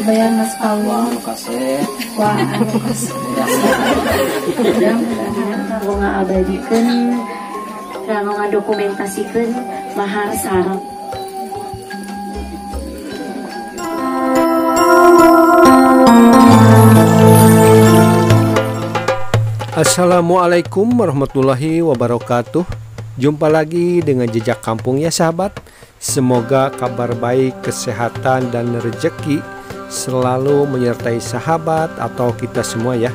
dibayar mas kawin. Wah, anu kasih. Mudah-mudahan kamu ngabadikeun, kamu ngadokumentasikeun mahar sareng. Assalamualaikum warahmatullahi wabarakatuh. Jumpa lagi dengan Jejak Kampung ya sahabat. Semoga kabar baik, kesehatan dan rezeki selalu menyertai sahabat atau kita semua ya.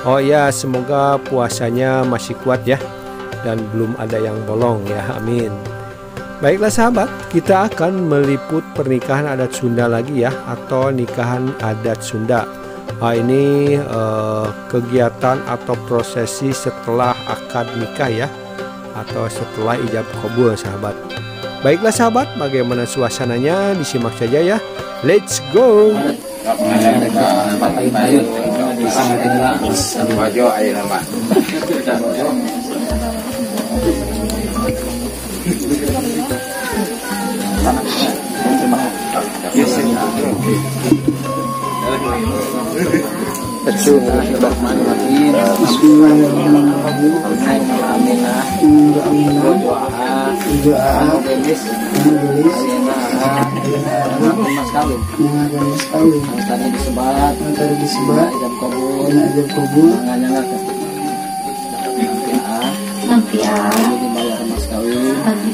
Oh ya, semoga puasanya masih kuat ya, dan belum ada yang bolong ya, amin. Baiklah sahabat, kita akan meliput pernikahan adat Sunda lagi ya, atau nikahan adat Sunda. Ini kegiatan atau prosesi setelah akad nikah ya, atau setelah ijab kabul sahabat. Baiklah sahabat, bagaimana suasananya disimak saja ya. Let's go.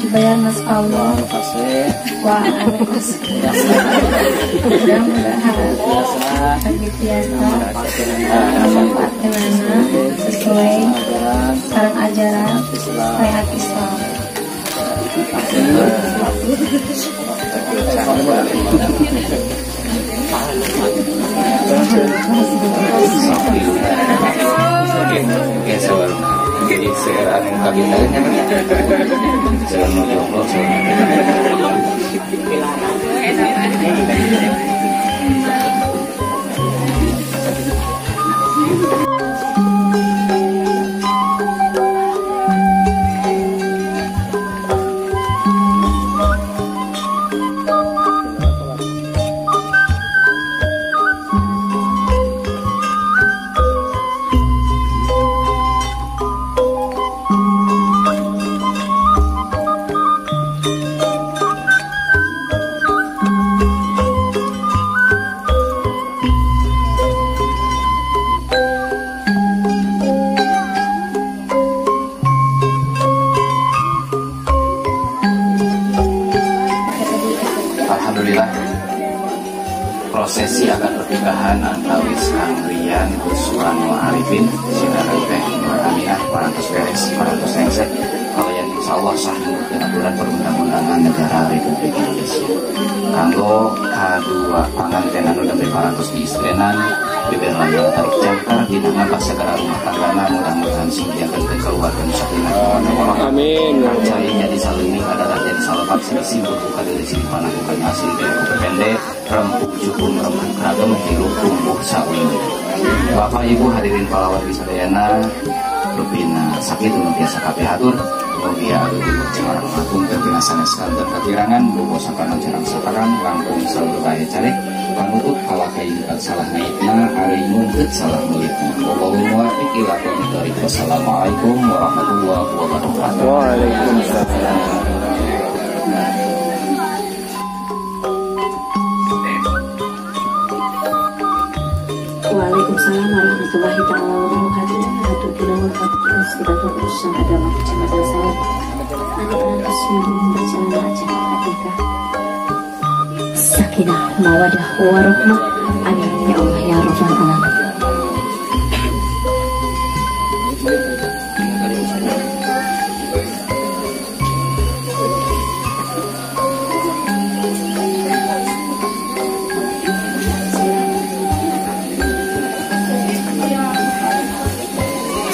Dibayar mas kawin. Wah, anu kasih. Mudah-mudahan biasa bagaimana sesuai sareng ajaran syariat Islam. Alhamdulillah, prosesi akad pernikahan antawis Kang Rian Uswan Arifin Sinara Teh Aminah parantos beres parantos nengsek kalian insyaallah sah menurut aturan perundang-undangan negara Republik Indonesia. Kanggo kadua panganten anu nembe parantos diistrenan bibir layar tarik jangkar dinangan pas segera rumah tanggana mudah-mudahan singgiakeun keluarga nu sakinah mawaddah. Amin. Cai jadi saleuning adalah jadi salobat sisi buka dari sini panakukan asli dari pendek rempuk cukup rempuk ragam hirup tumbuh sawing. Bapak Ibu hadirin pahlawan wisadayana rupina sakit untuk biasa kabeh hatur mugia adu di Cimarang Matung terpina sanes kantor katirangan bobosakan acarang saparang langkung saldo kaya carek panutup halakai dikat salah naikna ari mungkut salah mulitna wallahul muwaffiq ila aqwamit thoriq. Wassalamualaikum warahmatullahi wabarakatuh. Waalaikumsalam. Waalaikumsalam warahmatullahi taala wabarakatuh. Hatur kula wafatus kita urusan agama kecamatan Sawah. Nanti penantas berjalan acara nikah. Sakinah mawaddah warahmah. Amin ya Allah ya rabbal alamin.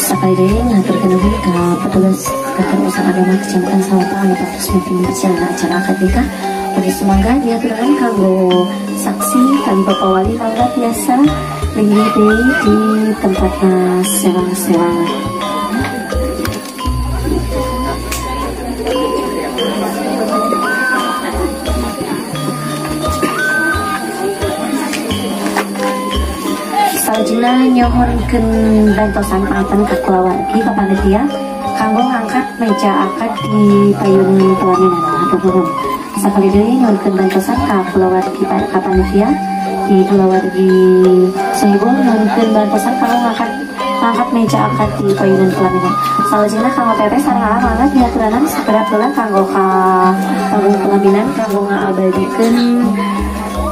Sakali ngaturkeun nuhun ka petugas kantor usaha agama kecamatan Sawah anu patos mimpin berjalan acara akad nikah. Ugi sumangga diaturkan kanggo saksi kali Bapak Wali mangga biasa linggih deui di tempatna sewang-sewang. salajengna nyohorkeun bantosan panten ka kulawargi ka panitia kanggo ngangkat meja akad di payun pelaminan atau burung. Sakali deui nyohorkeun bantosan ka kulawargi ka panitia di kulawargi Sehibul nyohorkeun bantosan kanggo ngangkat meja akad di payunan pelaminan. Salajengna kanggo teteh sareng alang diaturanan segera heula kanggo ka panggung pelaminan kanggo ngabadikeun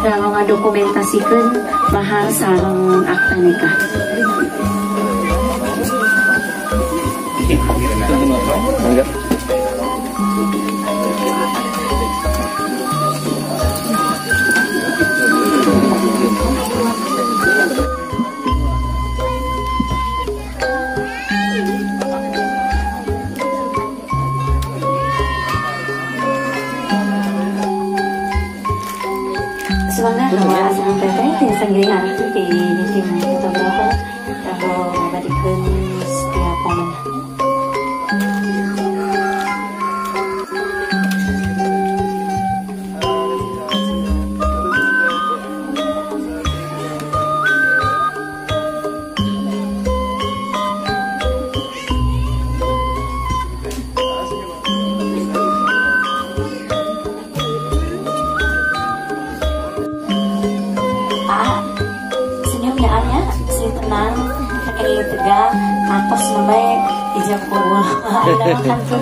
kanggo ngadokumentasikeun mahar sareng akta nikah. Semangat bahwa sareng teteh yang sanggiring anak di tim fotografer kanggo ngabadikeun setiap momen. Tegal atas namanya ijab kabul ada makan pun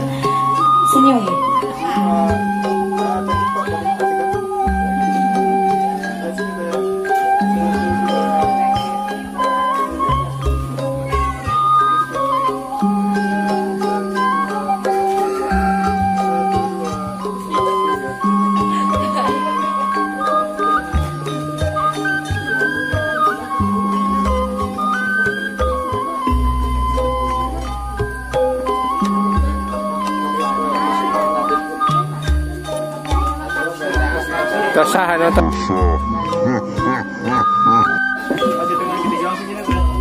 senyum ya. Tosahan atau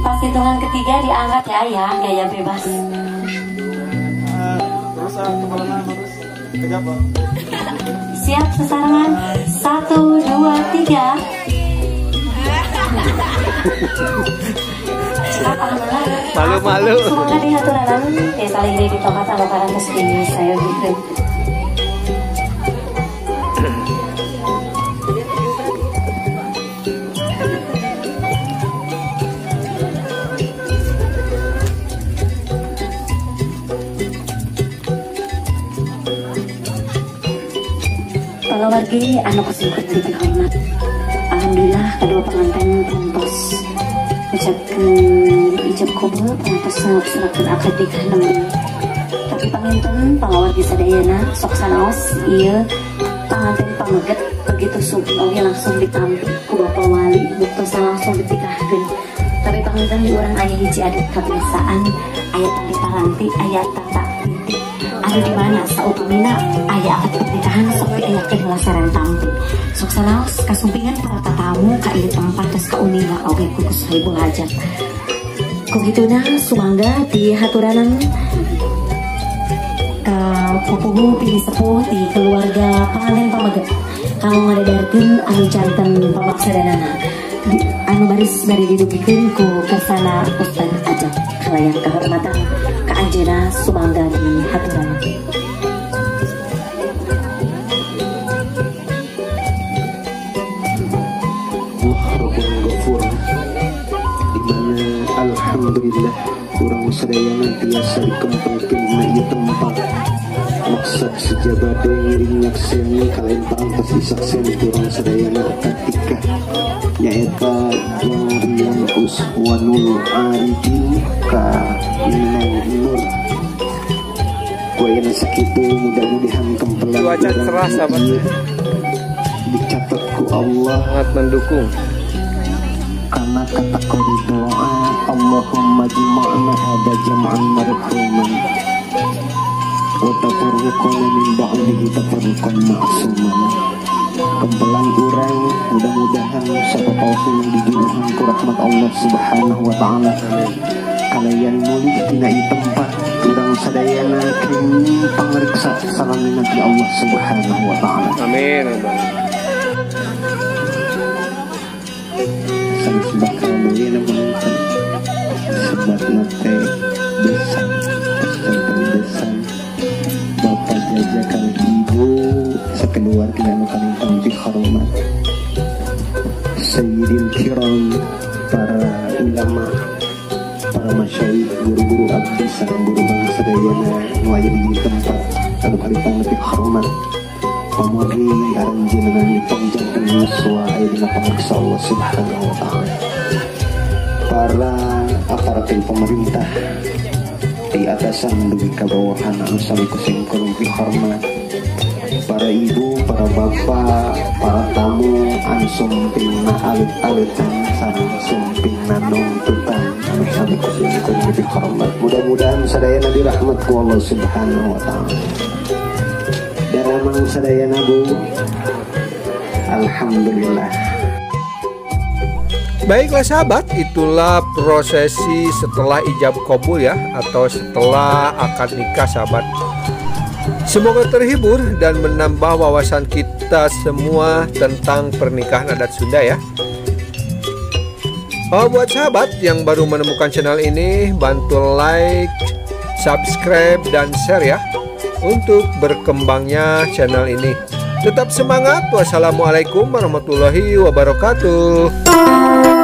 pas hitungan ketiga diangkat ya ayah gaya bebas. Siap sesarangan 1, 2, 3. Malu-malu. Semoga dihaturanan saling di tempat anu parantos ini saya bikin. Kulawargi anu kusingkut lebih hormat. Alhamdulillah kedua pengantin pantos ucapkeun ijab kabul pantos serahkeun akad nikah nemen. Tapi panginten pangawargi sadayana sok sanaos ieu pangantin pameget begitu sugi oge langsung ditampi ku bapa wali buktos langsung ditikahkeun. Tapi panginten di urang aya hiji adat kebiasaan aya tali paranti aya tata titik anu di mana saupamina aya akad pernikahan sok diayakeun heula sareng tampi. Sok sanaos kasumpingan para tatamu ka ieu tempat geus kauniga oge ku Sahibul Hajat. Kugituna sumangga di haturanan ka pupuhu pilih sepuh di keluarga pangantin pameget kanggo ngadedarkeun anu janten pamaksadanana anu baris bari didugikeun ku kersana Ustaz Ajak kalayan kehormatan ka anjeunna sumangga di haturanan. Alhamdulillah kurang sadayana biasa dikempelkeun na ieu tempat maksud sejabade ngiring nyakseni kalian pantas disaksen kurang sadayana ketika nyaeta Jarian Uswanul Arifin ka Inang Nur kuayana sakitu mudah-mudahan kempelan cuaca cerah sahabat dicatat ku Allah sangat mendukung karena kata kori doa Allahumma jima'na hada jam'an marhuman wa tafarruqana min ba'dihi tafarruqan ma'suman. Kempelan urang mudah-mudahan sapa kausul dijuruhan ku rahmat Allah subhanahu wa ta'ala kalayan mulih tina ieu tempat urang sadayana kering pangriksa salamina ti Allah subhanahu wa ta'ala. amin. Bakal beli namun sayyidil kiram, para ulama, para masyayikh, guru-guru abdi sareng guru bangsa sadayana nu aya di tempat anu kalipang lebih hormat. Pamogi aran jenengan dipanjangkeun yuswa aya dina pangreksa Allah Subhanahu wa taala. Para aparatur pemerintah di atasan dugi ka bawahan anu sami kusengkeun lebih hormat. Para ibu, para bapak, para tamu anu sumpingna alit-alitan sareng sumpingna nungtutan anu sami kusengkeun lebih hormat. Mudah-mudahan sadayana dirahmat ku Allah Subhanahu wa taala. Dan amang sadayana Bu, alhamdulillah. Baiklah sahabat, itulah prosesi setelah ijab kabul ya, atau setelah akad nikah sahabat. Semoga terhibur dan menambah wawasan kita semua tentang pernikahan adat Sunda ya. Buat sahabat yang baru menemukan channel ini, bantu like, subscribe, dan share ya, untuk berkembangnya channel ini. Tetap semangat. Wassalamualaikum warahmatullahi wabarakatuh.